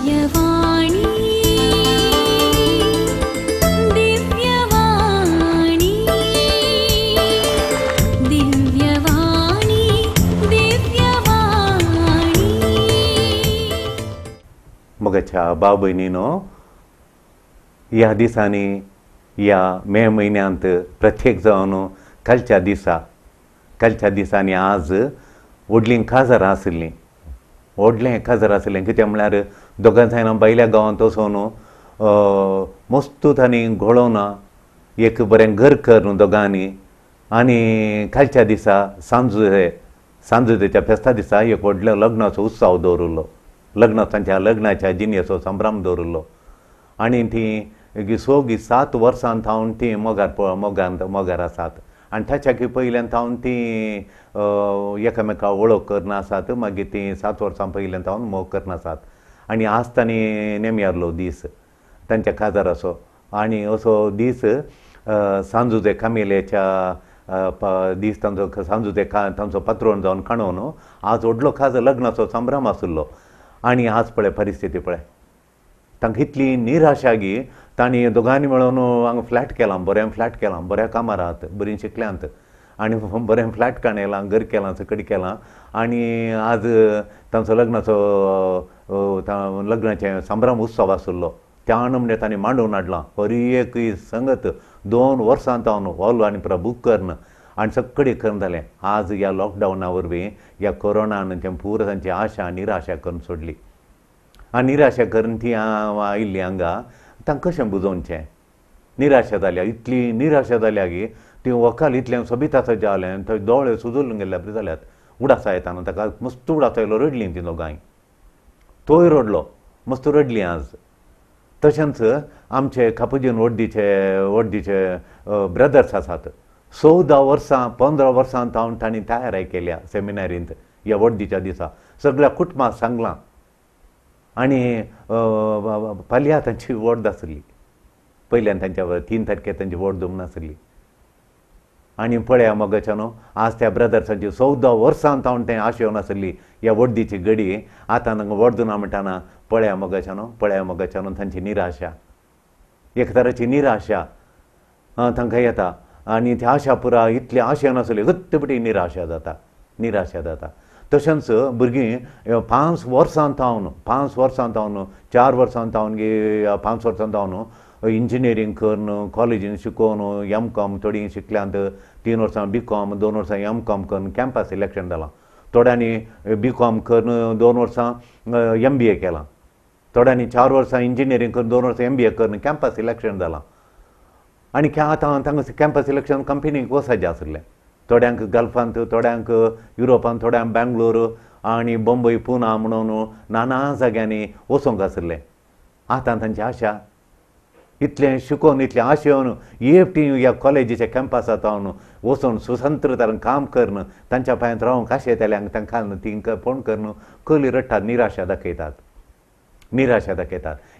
दिव्यवाणी दिव्यवाणी दिव्यवाणी दिव्यवाणी. मगच्या भाव भयणीनो, ह्या दिसांनी ह्या मे म्हयन्यांत प्रत्येक जावन कालच्या दिसांनी आज व्हडलीं काजारां आसलीं. व्हडलें काजार आसलें कित्याक म्हळ्यार दोगां जायना भायल्या गांवांत वचून मस्तूत आनी घोळोवन एक बरें घर कर न्हू दोगांनी. आनी कालच्या दिसा सांजुच्या फेस्ता दिसा एक व्हडलो लग्नाचो उत्सव दवरलो. तांच्या लग्नाच्या जिणेचो संभ्रम दवरलो. आनी तीं सोगीं 7 वर्सां थावन तीं मोगार आसात. आनी ताच्या पयल्यान थावन तीं एकामेका वळख करनासात. मागीर तीं 7 वर्सां पयल्यान थावन मोग करनासात. आनी आज तांणी नेम्यारलो दीस तांच्या काजाराचो. आनी असो दीस सांजुजे कामेलेच्या दीस तांचो पात्रोण जावन काणोवन आज व्हडलो काजार लग्नाचो संभ्रम आसलो. आनी आज पळय परिस्थिती पळय. तांकां इतली निराशा गी तांणी दोगांनी मेळून हांगा फ्लॅट केलां, बऱ्या कामार आहात, बरीं शिकल्यांत आनी बरें फ्लॅट काणयलां, घर केलां, सकडी केलां. आनी आज तांचो लग्नाचें संभ्रम उत्सव आसलो. त्या नमने तांणी मांडून हाडलां. बरी एक संगत 2 वर्सां थावन हॉल आनी बूक करन आनी सकडी करून जालें. आज ह्या लॉकडावना वरवीं ह्या कोरोनान तें पुरो तांची आशा निराशा करून सोडली. आनी निराशा करून तीं आयिल्लीं हांगा. तांकां कशें बुजोवचें? निराशा जाल्या, इतली निराशा जाल्या की तीं वकाल इतलें सोबिताचें जालें. थंय दोळे सुजून गेल्ले बरें जाल्यात. उडासा येताना ताका मस्त उडासा येयलो. रडलीं तीं दोगांय. तोय रडलो, मस्त रडलीं आज. तशेंच आमचे कापुजीन व्हड्डीचे ब्रदर्स आसात. 14 वर्सां 15 वर्सां थावन तांणी तयाराय केल्या सेमिनारींत ह्या व्हड्डीच्या दिसा. सगळ्या कुटुंबाक सांगलां. आनी फाल्यां तांची व्हड आसली. पयल्यान तांच्या 3 तारखेर तांची व्हड जमून आसली. आनी पळया मोगाच्यानो, आज त्या ब्रदर्सांची 14 वर्सां थावन तें आशेवन आसली ह्या व्हड्डीची घडी आतां तांकां व्हड ना म्हणटाना पळया मोगाच्यानो तांची निराशा. एक तराची निराशा तांकां येता. आनी त्या आशा पुरा इतली आशेन आसली घट्टपटी निराशा जाता. तशेंच भुरगीं 5 वर्सां थावन 4 वर्सां थावन 5 वर्सां थावन इंजिनियरींग करून कॉलेजीन शिकोवन M.Com थोडीं शिकल्यांत. 3 वर्सां B.Com, 2 वर्सां M.Com करून कॅम्पस सिलेक्शन जालां. थोड्यांनी B.Com करून 2 वर्सां MBA केलां. थोड्यांनी 4 वर्सां इंजिनियरींग करून 2 वर्सां MBA करून कॅम्पस सिलेक्शन जालां. आनी आतां तांकां कॅम्पस सिलेक्शन कंपनीक वचपाचें आसलें. थोड्यांक गल्फांत, थोड्यांक युरोपांत, थोड्यांक बेंगलोर आनी बंबय, पुना म्हणून नाना जाग्यांनी वचोंक आसलें. आतां तांची आशा इतलें शिकोवन इतलें आशेवन EFT ह्या कॉलेजीच्या कॅम्पसांत थावन वचून स्वतंत्रतान काम करन तांच्या पांयांत रावंक आशेताल्यांक तांकां तिंका फोण करन कली रडटात, निराशा दाखयतात.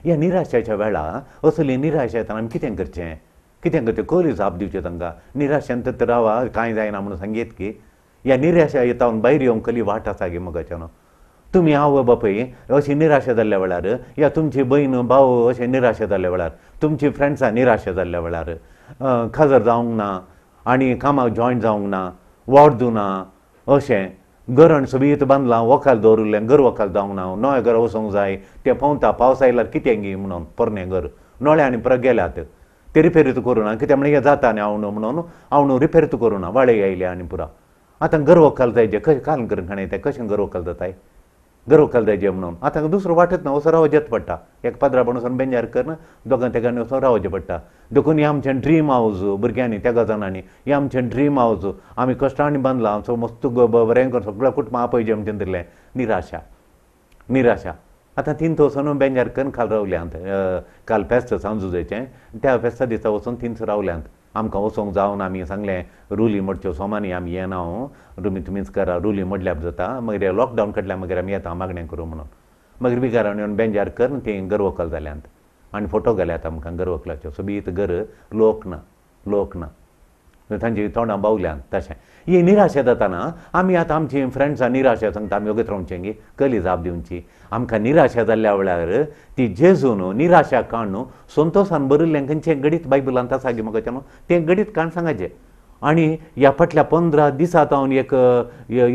ह्या निराशेच्या वेळार असली निराशा येताना आमी कितें करचें? कली जाप दिवचें तांकां. निराशेंत तर रावा, कांय जायना म्हणून सांगीत की ह्या निराशा येतावन भायर येवंक कली वाट आसा गे मोगाच्यानो. तुमी आवय बापूय अशी निराशा जाल्ल्या वेळार, या तुमची भयण भाव अशें निराशा जाल्ल्या वेळार, तुमची फ्रेंड्सां निराशा जाल्ल्या वेळार, खाजर जावंक ना आनी कामाक जॉयन जावंक ना, वॉर्ड ना, अशें घरण सोबीत बांदलां, वकाल दवरिल्लें, घर वकाल जावंक ना, नवें घर वचोंक जाय, तें पावता पावस आयल्यार कितें गी म्हणून पोरणें घर नोळे आनी परत गेल्यात. ते रिपेरीत करूं ना, कित्याक म्हणल्यार हें जाता न्ही म्हणून हांव रिपेरीत करूं ना, वाडय आयले आनी पुरा. आतां घर वकाल जायचे कशें काल करून खाणयता, कशें घर वकाल जाताय? घर वकाल जायचे म्हणून आतां दुसरो वाटत ना, असो रावचेंच पडटा. एक 15 वचून बेंजार करन दोगां तेगांनी वचून रावचें पडटा. देखून हें आमचें ड्रीम हावज भुरग्यांनी त्या जाणांनी हें आमचें ड्रीम हावज आमी कश्टांनी बांदलां. आमचो मस्त बरें करून सगळ्या कुटुंबा आपयचें आमचें दिलें. निराशा आतां 3 वचून बेंजार करून काल रावल्यांत. काल फेस्त सांजुजेचें, त्या फेस्ता दिसा वचून 3 रावल्यांत. आमकां वचोंक जावन आमी सांगलें रुली मोडच्यो सोमानी आमी येना, तुमीच करा, रुली मोडल्यार जाता. मागीर लॉकडावन काडल्या मागीर आमी येता मागणें करूं म्हणून. मागीर बिगारान येवन बेंजार करून तीं घर वकाल जाल्यांत. आनी फोटो घाल्यात आमकां घर वकलाच्यो. सोबीत घर लोक ना तांची तोंडां बावल्यांत. तशें ही निराशा जाताना आमी आतां आमची फ्रेंड्सां निराशा सांगता आमी वगत रावचें गे कली जाप दिवची आमकां निराशा जाल्ल्या वेळार ती जेजू न्हू निराशा काण न्हू संतोशान बरयल्लें खंयचें गडीत बायबलांत आसा गे म्हाका न्हू तें गडीत काण सांगाचें आनी ह्या फाटल्या 15 दिसांत हांव एक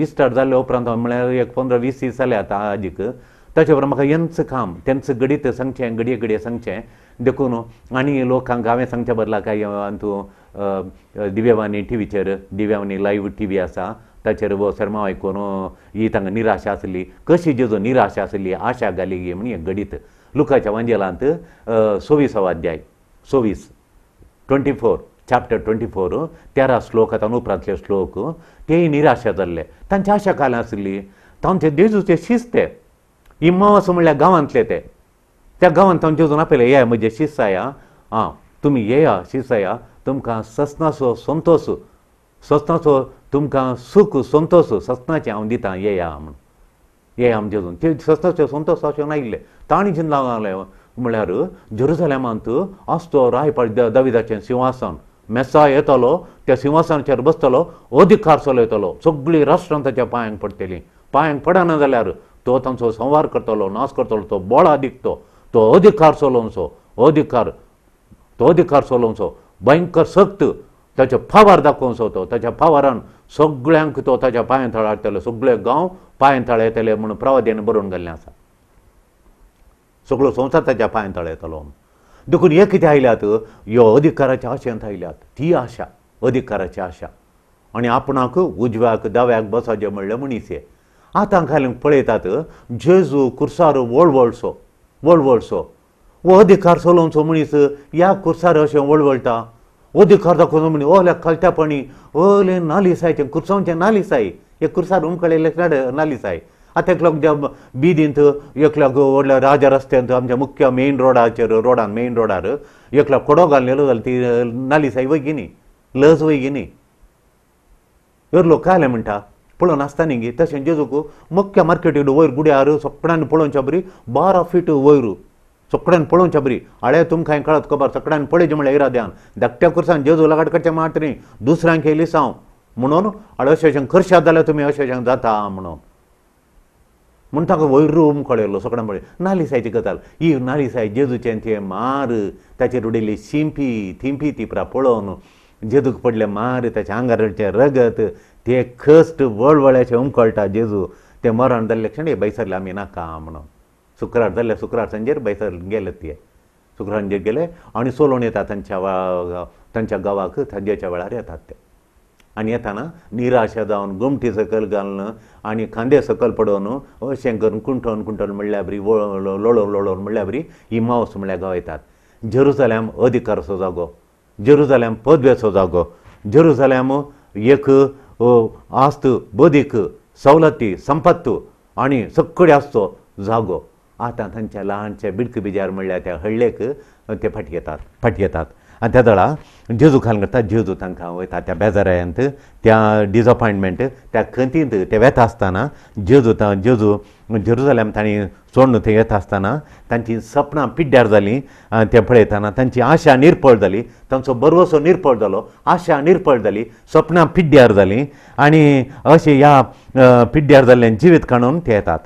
इस्टार जाल्ल्या उपरांत म्हळ्यार एक 15-20 दीस जाले आतां आदीक ताचे उपरांत म्हाका येंच काम तेंच गडीत सांगचें घडये सांगचें देखून आनी लोकांक हांवें सांगच्या बदला काय तूं दिव्यवाणी टीव्हीचेर दिव्यवाणी लायव्ह टीव्ही आसा ताचेर वो सर्मा आयकून ही तांकां निराशा आसली कशी जेजो निराशा आसली आशा घाली गे म्हण हें घडीत लुकाच्या वांजेलांत 26वा अध्याय 24 चॅप्टर 24 13 श्लोक आतां उपरांतले श्लोक तेय निराशा जाल्ले तांची आशा काल आसली तांचे जेजूचे शिस्ते इम्मावास म्हणल्यार गांवांतले ते त्या गांवांत तांचे जेजून आपयलें येया म्हजे शिस्साया तुमी येया शिस्साया तुमकां ससनाचो संतोश ससनाचो तुमकां सूख संतोश ससनाचें हांव दितां येया म्हण येया आमचे जेजून ते ससनाचो संतोश अशें नायिल्ले ताणी चिंतला लागलें म्हळ्यार जेरुसलेमांत आसतो रायपाट दाविदाचें सिंहासन मेस्सा येतलो त्या सिंहासनाचेर बसतलो अधिकार चलयतलो सगळीं राष्ट्रां ताच्या पांयांक पडटलीं पांयांक पडना जाल्यार तो तांचो संवार करतलो नाश करतलो तो बोळा दिखतो तो अधिकार चलोवचो अधिकार चलोवचो भयंकर सक्त ताचे फावार दाखोवचो तो ताच्या फावारान सगळ्यांक तो ताच्या पांया थळार हाडटलो सगळे गांव पांया थळ येतले म्हणून प्रवादेन बरोवन घाल्लें आसा सगळो संवसार ताच्या पांया थळ येतलो देखून हे कितें आयल्यात ह्यो अधिकाराच्या आशेंत आयल्यात ती आशा अधिकाराची आशा आनी आपणाक उजव्याक दाव्याक बसाचें म्हणलें मनीस हे आतां घालून पळयतात जेजू कुर्सार वळवळसो वो अधिकार चलोवचो मनीस ह्या कुर्सार अशें वळवळटा अधिकार दाखोवचो मनीस ओल्या कळट्यापणी ओले नालिसायचें कुर्सांवचें नालिसाय हे कुर्सार उमकळेले नालिसाय आतां एकल्याक ज्या बिदींत एकल्याक व्हडल्या राजा रस्त्यांत आमच्या मुख्य मेन रोडार एकल्याक कडो घाललेलो जाल्यार ती नालिसाय वयगिनी लज वयगिनी ह्यो लोक कायले म्हणटा पळोवन आसता न्ही गे तशें जेजूक मुख्य मार्केटीर वयर गुड्यार सगळ्यांनी पळोवच्या बरी 12 फीट वयर सगळ्यांनी पळोवच्या बरी आळे तुमकां कळत खबर सगळ्यांनी पळयचें म्हळ्यार इराद्यान धाकट्या कुर्सान जेजू लागाट करचें मात न्ही दुसऱ्यांक हे लिसांव म्हणून अशें करशात जाल्यार तुमी अशें जाता म्हूण ताका वयर कळयलो सगळ्यां पळय नालिसायची गजाल ही नालिसाय जेजूचें तें मार ताचेर उडयल्ली थिंपी ती पळोवन जेजूक पडले मार ताच्या आंगारचें रगत ते खस्ट वळवळ्याचें उमकळटा जेजू तें मरण जाल्ले क्षणी बैसरले आमी नाका म्हणून शुक्रार जाल्ले शुक्रार सांजेर बैसर गेले ते शुक्रांजेर गेले आनी सोलोवन येतात तांच्या गांवाक थंडेच्या वेळार येतात ते आनी येताना निराशा जावन गुमटी सकयल घालून आनी खांदे सकयल पडोवन अशें करून कुंठोन म्हणल्या बरी लोळोवन म्हणल्या बरी इमावस म्हणल्यार गांव येतात जेरुसलेम अधिकाराचो जागो जेरुसलेम पदवेचो जागो जेरुसलेम एक आस्त बदीक सवलती संपत्त आनी सगळे आसचो जागो आतां तांच्या ल्हानशे बिडक बिजार म्हणल्यार त्या हळ्ळेक ते फाटी येतात आनी त्या दळा जेजू घालून करता जेजू तांकां वयता त्या बेजारांत त्या डिजपॉयंटमेंट त्या खंतींत ते वेता आसतना जेजू जेरुसलेम तांणी सोडून थंय येता आसतना तांची सपनां पिड्ड्यार जालीं तें पळयतना तांची आशा निर्फळ जाली तांचो बरवसो निर्फळ जालो आशा निर्फळ जाली सपनां पिड्ड्यार जालीं आनी अशें ह्या पिड्ड्यार जाल्लें जिवीत काडून ते येतात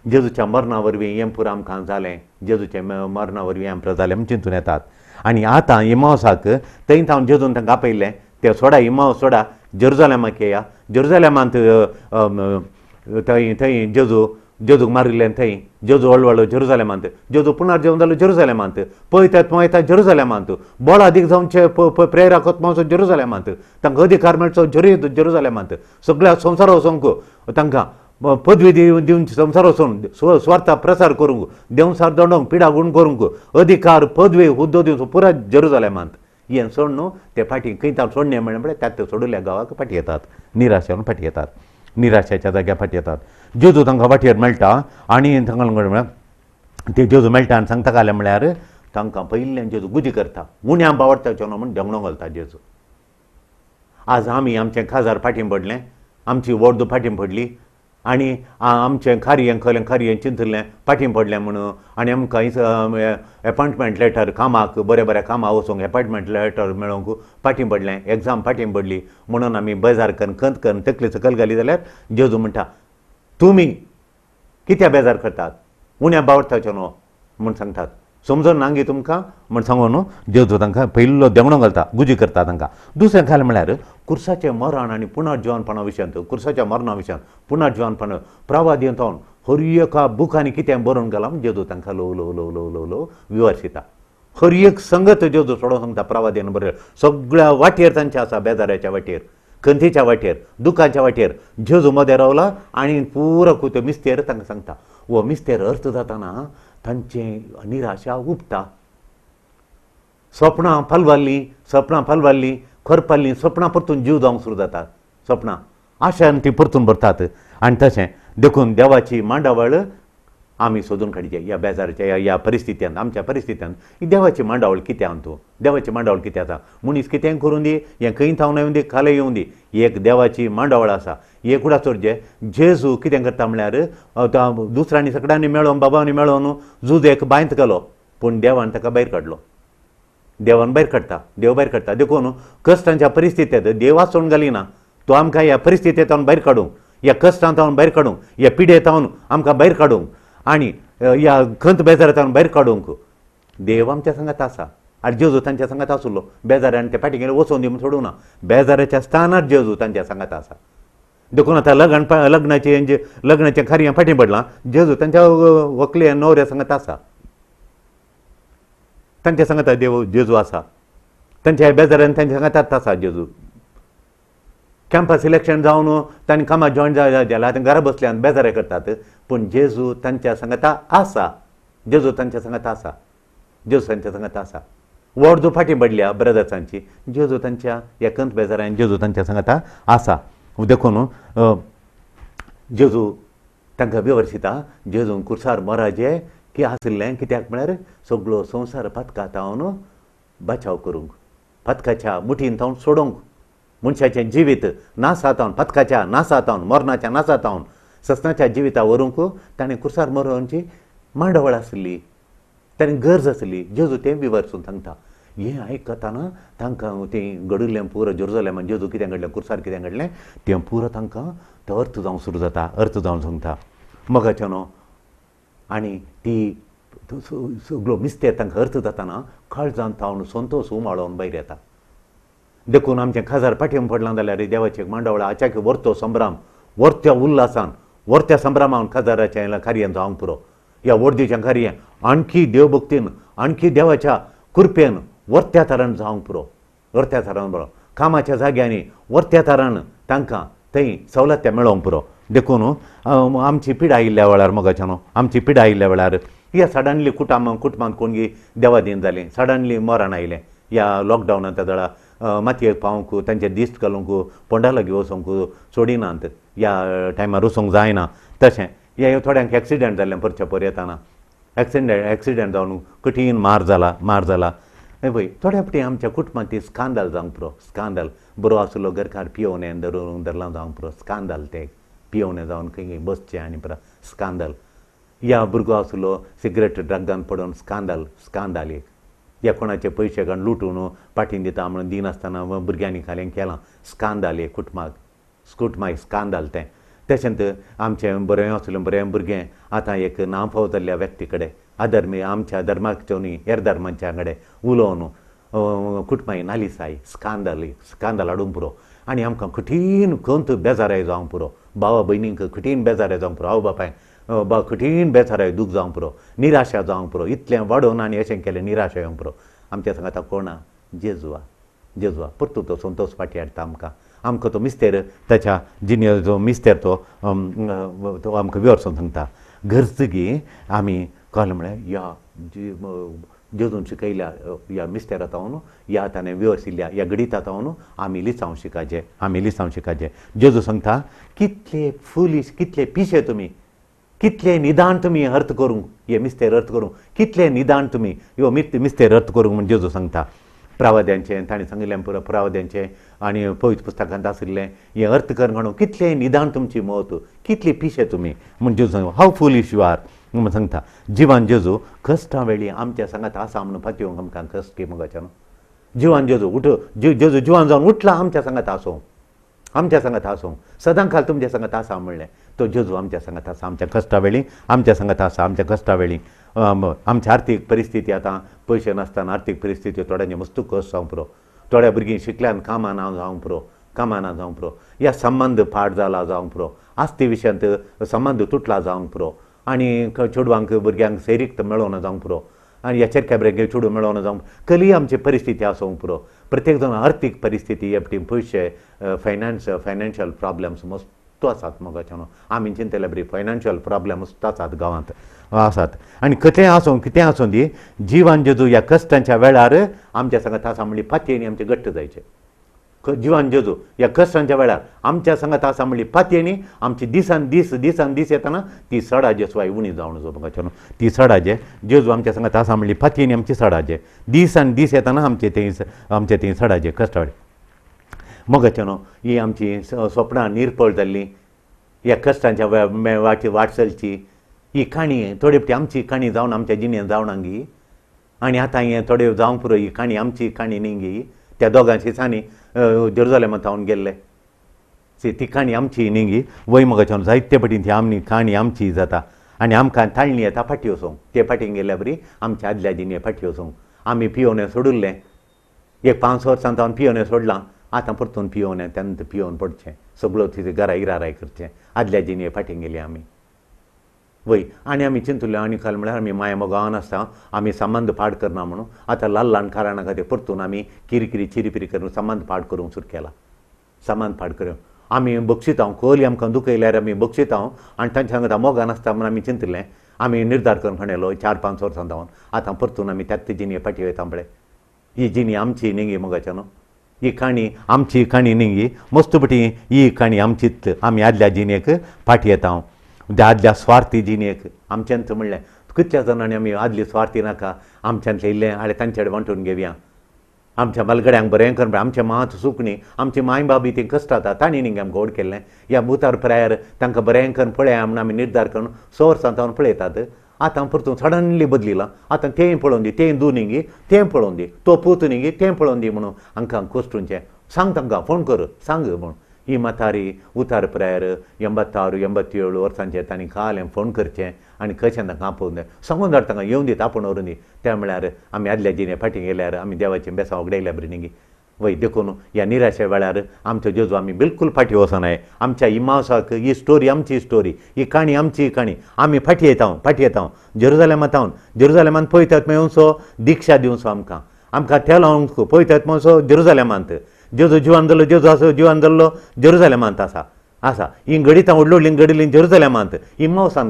जेजूच्या मरणा वरवीं हें पुरो आमकां जालें जेजूच्या मरणा वरवीं आमकां जालें म्हूण चिंतून येतात आनी आतां इमावसाक थंय हांव जेजून तांकां आपयल्लें ते सोडा इमावस सोडा जेरुसलेमाक येया जेरुसलेमांत थंय जेजूक मारिल्लें थंय जेजू हळू जेरुसलेमांत जेजू पुनर जेवण जालो जेरुसलेमांत पळयतात वयता जेरुसलेमांत बोळ अदीक जावचे प्रेराक वचपाचो जेरुसलेमांत तांकां अधिकार मेळचो जेरुसलेमांत सगळ्या संवसार वचोंक तांकां पदवी दिवन संवसार वचून स्वार्था प्रसार करूंक देंवसार दंडोवंक पिडा गुण करूंक अधिकार पदवी हुद्दो दिवचो पुराय जेरुसलेमांत हें सोड न्हू ते फाटीं खंय तांव सोडणें म्हणलें म्हळ्यार त्या सोडिल्ल्या गांवाक फाटी येतात निराशेन फाटी येतात निराशेच्या जाग्यार फाटी येतात जेजू तांकां वाटेर मेळटा आनी तांकां म्हळ्यार ते जेजू मेळटा आनी सांगता काले म्हळ्यार तांकां पयल्यान जेजू गुदी करता उण्या बावडटाचो न्हू म्हूण देंगणो घालता जेजू आज आमी आमचें काजार फाटीं पडलें आमची वर्द फाटीं पडली आनी आमचें खारयें खलें खारयें चिंतलें पाठीं पडलें म्हणून आनी आमकां एपॉयंटमेंट लेटर कामाक बऱ्या कामाक वचूंक एपॉयंटमेंट लेटर मेळोवंक पाठीं पडलें एग्जाम फाटीं पडली म्हणून आमी बेजार करून खंत करून तकली सकयल घाली जाल्यार जेजू म्हणटा तुमी कित्याक बेजार करतात उण्या बावडटाचें न्हू म्हूण सांगतात समजून नांगी तुमकां म्हण सांगून जेजू तांकां पयलो देंवणो घालता गुजी करता तांकां. दुसरें खाल म्हळ्यार कुर्साचें मरण आनी पुनर्जिवनपणा विशयांत कुर्साच्या मरणा विशयांत पुनर्जिवनपण प्रवादींतावन हर एका बुकांनी कितें बरोवन गेलां जेजू तांकां ल्हव ल्हव ल्हव ल्हव ल्हव ल्हव विवर्शिता. हर एक संगत जेजू सोडोन सांगता प्रवादीन बरय सगळ्या वाटेर तांचे आसा बेजाराच्या वाटेर खंतीच्या वाटेर दुखाच्या वाटेर जेजू मदें रावला आनी पुरो तो मिस्तेर तांकां सांगता. वो मिस्तेर अर्थ जाताना तांचें निराशा उबता. स्वप्नां फलवाल्लीं खरपाल्लीं स्वप्नां परतून जीव जावंक सुरू जातात. स्वप्नां आशान ती परतून भरतात आनी तशें देखून देवाची मांडावळ आमी सोदून काडची ह्या बेजाराच्या ह्या परिस्थितींत आमच्या परिस्थितींत ही देवाची मांडावळ कित्याक तूं देवाची मांडावळ कित्याक आसा मनीस कितें करून दी हें खंय थावन येवन दी खाले येवन दी एक देवाची मांडावळ आसा. एकूडाचोर जेजू कितें करता म्हळ्यार दुसऱ्यांनी सगळ्यांनी मेळोन बाबांनी मेळोन झूज एक बांयत गेलो पूण देवान ताका भायर काडलो. देवान भायर काडटा देव भायर काडटा देखून कश्टांच्या परिस्थितींत देव वाचोवन घाली ना. तो आमकां ह्या परिस्थितींत भायर काडूंक ह्या कश्टांत भायर काडूंक ह्या पिडेंत आमकां भायर काडूंक आनी ह्या खंत बेजारांत भायर काडूंक देव आमच्या सांगात आसा. आनी जेजू तांच्या सांगात आसलो बेजारान ते फाटीं गेले वचोन दी म्हूण सोडूं ना. बेजाराच्या स्थानार जेजू तांच्या सांगात आसा. देखून आतां लग्नाचें खारयें फाटीं पडलां जेजू तांच्या व्हंकले न्हवऱ्या सांगात आसा. तांच्या सांगात देव जेजू आसा. तांच्या बेजारान तांच्या सांगात आसा जेजू. कॅम्पस सिलेक्शन जावन तांणी कामाक जॉयन जाल्यार आतां घरा बसल्यान बेजारे करतात पूण जेजू तांच्या सांगात आसा. जेजू तांच्या सांगात आसा. जेजू तांच्या सांगात आसा. वर्जू फाटीं पडल्या ब्रदर्सांची जेजू तांच्या एकंत बेजारान जेजू तांच्या सांगात आसा. देखून जेजू तांकां विवर्शिता. जेजून कुर्सार मराजें की आसलें कित्याक म्हळ्यार सगळो संवसार पथकातावन बचाव करूंक पथकाच्या मुठीन थावन सोडूंक मनशाचें जिवीत नासातावन पथकाच्या नासातावन मरणाच्या नासातावन ससनाच्या जिविता व्हरूंक ताणें कुर्सार मरोवची मांडावळ आसली ताणें गरज आसली. जेजू तें विवर्सून सांगता. हें आयकताना तांकां तें घडिल्लें पुरो जेरुसलेमान जेजू कितें घडलें कुर्सार कितें घडलें तें पुरो तांकां तो अर्थ जावंक सुरू जाता. अर्थ जावन सांगता मोगाचें न्हू आनी ती सगळो मिस्तेर तांकां अर्थ जाताना काळजान थावन संतोश उमाळोवन भायर येता. देखून आमचें खाजार फाटीं पडलां जाल्यार देवाचें मांडावळ आचाक वर्तो संभ्राम वर्त्या उल्हासान वर्त्या संभ्रामान खाजाराचें खारयें जावंक पुरो. ह्या वर्दीचें खारयें आणखी देवभक्तीन आणखी देवाच्या कृपेन वर्त्या तरान जावंक पुरो. वर्त्या तरान बरो कामाच्या जाग्यांनी वर्त्या तरान तांकां थंय सवलत्या मेळोवंक पुरो. देखून आमची पिडा आयिल्ल्या वेळार मोगाचें न्हू आमची पिडा आयिल्ल्या वेळार ह्या सडनली कुटुंबांत कोणगी देवादीन जालें सडनली मरण आयलें ह्या लॉकडावनांत वेळा मातयेक पावूंक तांचे दिश्ट घालूंक पोंडा लागीं वचोंक सोडिनात ह्या टायमार वचोंक जायना. तशें हे थोड्यांक एक्सिडेंट जाल्लें परच्या पर येताना एक्सिडेंट जावन कठीण मार जाला पळय थोड्या फावटी आमच्या कुटुंबांत ती स्कांदल जावंक पुरो. स्कांदल बरो आसलो घरकार पियोवनें धरलां जावंक पुरो. स्कांदल ते पियोवनें जावन खंय बसचें आनी पुरो स्कांदल. ह्या भुरगो आसलो सिगरेट ड्रगान पडोवन स्कांदल एक ह्या कोणाचे पयशे काडून लुटून फाटीं दिता म्हणून दिनासतना भुरग्यांनी खालें केलां स्कांदल एक कुटुंबाक स्कांदल तें. तशेंच आमचें बरें आसलें बरें भुरगें आतां एक नांव जाल्ल्या व्यक्ती कडेन अधर्मी आमच्या धर्माच्यो न्ही हेर धर्मांच्या कडेन उलोवन कुटुंबाक नालिसाय स्कांदल हाडूंक पुरो. आनी आमकां कठीण खंत बेजाराय जावंक पुरो. भावा भयणींक कठीण बेजाराय जावंक पुरो. आवय बापायक कठीण बेजाराय दूख जावंक पुरो. निराशा जावंक पुरो. इतलें वाडोवन आनी अशें केलें निराशा येवंक पुरो. आमच्या सांगाता कोणा जेजूआ परतू तो संतोश फाटी हाडटा आमकां तो मिस्तेर ताच्या जिने जो मिस्तेर तो आमकां विवर्सून सांगता. गरजगी आमी कळ्ळें म्हळ्यार ह्या जेजून शिकयल्या ह्या मिस्तेरांत हांव ह्या ताणें विवर्सिल्ल्या ह्या गणितांत हांव आमी लिसांव शिकायचें. जेजू सांगता कितले फुलीश कितले पिशे तुमी कितले निदान तुमी अर्थ करूंक हे मिस्तेर अर्थ करूंक कितले निदान तुमी ह्यो मिस्तेर अर्थ करूंक म्हूण जेजू सांगता. प्रवाद्यांचें ताणें सांगिल्लें पुरो प्रवाद्यांचें आनी पवित्र पुस्तकांत आशिल्लें हें अर्थ कर म्हणून कितलें निदान तुमची मत कितली पिशे तुमी म्हूण जेजू हाव फुलीश यू आर म्हूण सांगता. जिवान जेजू कश्टां वेळी आमच्या सांगात आसा म्हणून फात्योवंक आमकां कश्ट की मुगाच्या न्हू. जिवान जेजू जेजू जिवान जावन उठला आमच्या सांगात आसूं आमच्या सांगात आसूं सदां काल तुमच्या सांगात आसा म्हणलें. तो जेजू आमच्या सांगात आसा आमच्या कश्टा वेळी आमच्या सांगात आसा आमच्या कश्टा वेळी. आमची आर्थीक परिस्थिती आतां पयशे नासतना आर्थीक परिस्थिती थोड्यांचे मस्त कश्ट जावं पुरो. थोड्या भुरगीं शिकल्यान कामां ना जावं पुरो कामां ना जावं पुरो. ह्या संबंद फाट जाला जावं पुरो. आस्ती विशयांत संबंद तुटला जावंक पुरो. आनी चेडवांक भुरग्यांक सैरीक मेळोना जावंक पुरो. आनी ह्याचेर कॅबरेगे चेडूं मेळोना जावंक कली आमची परिस्थिती आसूंक पुरो. प्रत्येक जाण आर्थीक परिस्थिती हेपटी पयशे फायनान्शियल प्रॉब्लेम्स मस्त आसात मोगाचे न्हू. आमी चिंतले बरी फायनान्शियल प्रॉब्लेम मस्त आसात गांवांत आसात. आनी कितें आसूं कितें आसूं दी जिवान जेजू ह्या कश्टांच्या वेळार आमच्या सांगात आसा म्हणली पातयेनी आमचे घट्ट जायचे. जिवान जेजू ह्या कश्टांच्या वेळार आमच्या सांगात आसा म्हणली पातयेनी आमची दिसान दीस येताना ती सडाचे स्वाय उणी जावन जो मोगाचे न्हू. ती सडाचे जेजू आमच्या सांगात आसा म्हणली पातयेनी आमची सडाचे दिसान दीस येताना आमचे थंय सडाचे कश्टावळे मोगाचे न्हू. ही आमची स्वप्नां निर्फळ जाल्ली ह्या कश्टांच्या वाटसलची ही काणी थोडी आमची काणी जावन आमच्या जिणेंत जावणांगी. आनी आतां हें थोडे जावंक पुरो ही काणी आमची काणी न्ही गी. त्या दोगांची सांनी जेरुजालेमांत हांव गेल्ले ती काणी आमची न्ही गी. वय मोगाच्यान जायते पटीन ती आमची काणी आमची जाता. आनी आमकां ताळणी येता फाटी वचोंक ते फाटीन गेल्या बरी आमच्या आदल्या जिणे फाटी वचोंक. आमी पियोन सोडुल्लें एक 5 वर्सां हांव पियोन सोडलां. आतां परतून पियोन तेन्ना पियोन पडचें सगळो तिथे घरा इराराय करचें. आदल्या जिणे फाटीन गेली आमी वय. आनी आमी चिंतुल्लें आनी काल म्हळ्यार आमी माय मोगान आसता आमी संबंद पाड करना म्हणून आतां ल्हान कारणां खातीर परतून आमी किरकिरी चिरिपिरी करून संबंद पाड करूंक सुरू केला. संबंद पाड करूं आमी बक्षितांव कोली आमकां दुखयल्यार आमी बक्षितांव आनी तांच्या वांगडा मोगान आसता म्हणून आमी चिंतलें. आमी निर्धार करून हाडलो 4-5 वर्सां जावन आतां परतून आमी त्याच जिणे फाटी वयता पळय. ही जिणी आमची न्ही गे मोगाच्या न्हू. ही काणी आमची काणी न्ही गी मस्त पटी ही काणी आमचीच. आमी आदल्या जिणेक फाटी येता आदल्या स्वार्थी जिणेक आमच्यांत म्हणलें कितल्या जाणांनी आमी आदली स्वार्थी नाका आमच्यांतलें इल्लें आनी तांचे कडेन वांटून घेवया. आमच्या बालगड्यांक बरें कर आमच्या मात सुकणी आमची माय बाबी ती कश्ट जाता तांणी न्ही आमकां व्हड केल्लें. ह्या भुतार प्रायर तांकां बरें करून पळया म्हणून आमी निर्धार करून 6 वर्सां जावन पळयतात. आतां परतून सडनली बदलिला. आतां तें पळोवन दी तें दू न्ही गी तें पळोवन दी तो पूत न्ही गी तें पळोवन दी म्हणून हांकां कोश्टूंचें सांग तांकां फोन कर सांग म्हणून. ही म्हातारी उतार प्रायर 86-87 वर्सांचे तांणी काल फोन करचें आनी कशें तांकां आपोवन जाय सांगून धाड तांकां येवन दीत आपूण व्हरून दी. त्या म्हळ्यार आमी आदल्या जिणे फाटीं गेल्यार आमी देवाचें बेसांव उगडयल्या बरी न्ही गी. वय देखून ह्या निराशे वेळार आमचो जेजू आमी बिलकूल फाटीं वचनाय. आमच्या इमावसाक ही स्टोरी आमची स्टोरी ही काणी आमची काणी. आमी फाटीं येता जेरुजालेमांत पळयतात मेळूंसो दिक्षा दिवचो आमकां तेल लावंक पळयतात म्हणसो जेरुजालेमांत. जेजू जिवान जाल्लो जेजू आसा जिवान जाल्लो जेरुजालेमांत आसा ही घडीतां व्हडली घडिल्ली जेरुजालेमांत. इमावसाक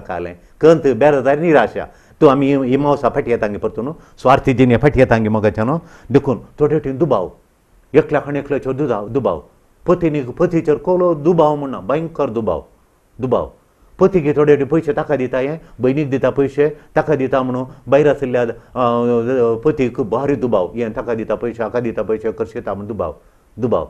कालें कंत बेरादार निराशा तूं आमी इमावसा फाटीं येतांगे परतून स्वार्थी जिणे फाटीं येतांगे मोगाच्या न्हू. देखून थोडे वटेन दुबाव एकल्याचेर दुबाव पतीचेर कोलो दुबाव म्हणना भयंकर दुबाव. पतीक थोडे वटेन पयशे ताका दिता हें भयणीक दिता पयशे ताका दिता म्हणून भायर आशिल्ल्या पतीक भारी दुबाव हें ताका दिता पयशे हाका दिता पयशे करशिता म्हणून दुबाव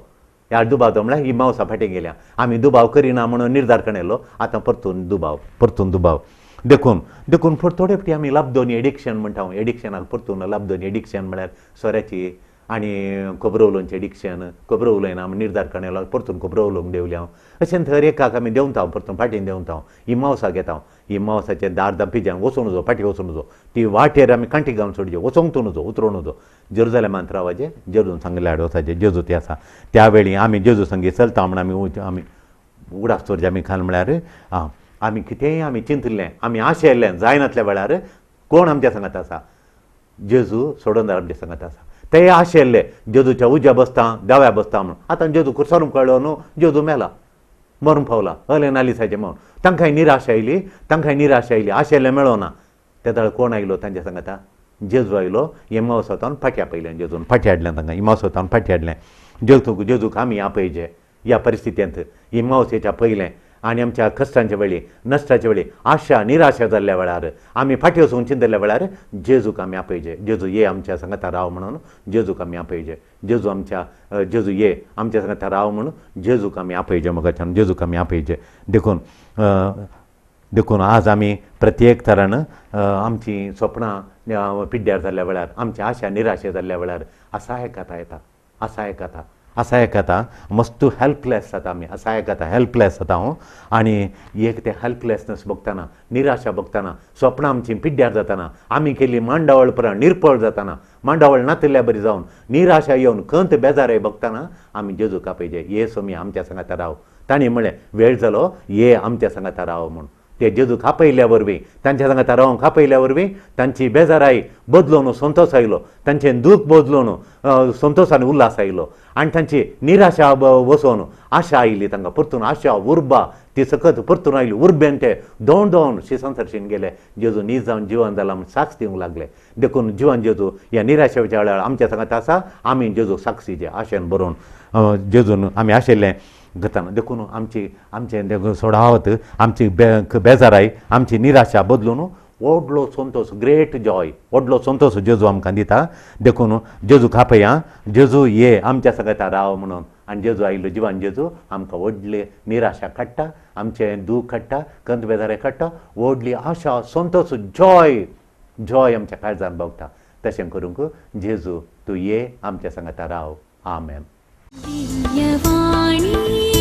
ह्या दुबाव म्हळ्यार ही मावसा फाटीं गेल्या. आमी दुबाव करिना म्हणून निर्धार केलो. आतां परतून दुबाव देखून थोडे फाटी आमी लाभदोनी एडिक्शन म्हणटा. एडिक्शनाक परतून लाभदोनी एडिक्शन म्हळ्यार सोऱ्याची आनी खोबरो उलोवचें एडिक्शन खोबरो उलयना आमी निर्धार केलो परतून खोबरो उलोवंक देवल्या. अशें थर एकाक आमी देंवता परतून फाटीं देंवता. इमावसाक येता इमावसाचें दार दापिजान वचून नजो फाटीं वचून नजो. ती वाटेर आमी कांटी घालून सोडचे वचोंक तूं नजो उतरों नजो. जेरुजालेमांत रावाचें जेजून सांगलें हाड वचाचें जेजू ते आसा. त्या वेळी आमी जेजू संगी चलता म्हणून आमी उडाक चोरचें आमी खाल म्हळ्यार आमी कितेंय आमी चिंतलें आमी आशेल्लें जायनातल्या वेळार कोण आमच्या सांगात आसा जेजू सोडोनदार आमच्या सांगात आसा. ते आशेल्ले जेजूच्या उज्या बसता दाव्या बसता म्हणून. आतां जेजू कुर्सारूंक कळ्ळो न्हू जेजू मेला मरून पावला हले नालिसाचें म्हणून. तांकांय निराशा आयली आशेल्लें मेळोना. त्या दाळ कोण आयलो तांच्या सांगाता जेजू आयलो. इमावसांतावन फाटी आपयलें जेजून फाटी हाडलें तांकां इमावसांतावन फाटी हाडलें. जेजूक आमी आपयचे ह्या परिस्थितींत इमावसेच्या पयलें आनी आमच्या कश्टांच्या वेळी नश्टाच्या वेळी आशा निराशा जाल्ल्या वेळार आमी फाटी वचून चिंतल्या वेळार जेजूक आमी आपयचे. जेजू ये आमच्या संगता राव म्हणून जेजूक आमी आपयचे. जेजू ये आमच्या संगता राव म्हणून जेजूक आमी आपयचे. मोगाच्यान जेजूक आमी आपयचे. देखून आज आमी प्रत्येक तरान आमची स्वप्नां पिड्ड्यार जाल्ल्या वेळार आमची आशा निराशे जाल्ल्या वेळार असाय कथा येता. असाय कथा मस्त हेल्पलेस जाता आमी. असाय कथा हेल्पलेस जाता हांव. आनी एक ते हेल्पलेसनेस बघताना निराशा बघताना स्वप्नां आमची पिड्ड्यार जाताना आमी केल्ली मांडावळ पुराण निर्पळ जाताना मांडावळ नातिल्ल्या बरी जावन निराशा येवन खंत बेजारे बघताना आमी जेजूक आपयचे. ये सोमी आमच्या सांगाता राव. तांणी म्हळें वेळ जालो ये आमच्या सांगाता राव म्हूण. ते जेजूक आपयल्या वरवीं तांच्या सांगाता रावंक आपयल्या वरवीं तांची बेजाराई बदलून संतोश आयलो. तांचें दूख बदलून संतोशान उल्हास आयलो. आनी तांची निराशा वचोन आशा आयली. तांकां परतून आशा उर्बा ती सकत परतून आयली. उर्बेन ते दोन संसारशीन गेले. जेजू नीज जावन जिवन जाला म्हूण साक्ष दिवंक लागले. देखून जिवन जेजू ह्या निराशेच्या वेळार आमच्या सांगात आसा. आमी जेजू साक्षीचे आशेन बरोवन जेजून आमी आशिल्लें गताना. देखून आमचे सोडावत आमची बेजाराई आमची निराशा बदलून व्हडलो संतोश ग्रेट जॉय व्हडलो संतोश जेजू आमकां दिता. देखून जेजू खापया. जेजू ये आमच्या सांगाता राव म्हणून. आनी जेजू आयिल्लो जिवान जेजू आमकां व्हडली निराशा काडटा. आमचें दूख काडटा. कंत बेजारे काडटा. व्हडली आशा संतोश जॉय आमच्या काळजान भोगता. तशें करूंक जेजू तूं ये आमच्या सांगाता राव. आमेन. दिव्यवाणी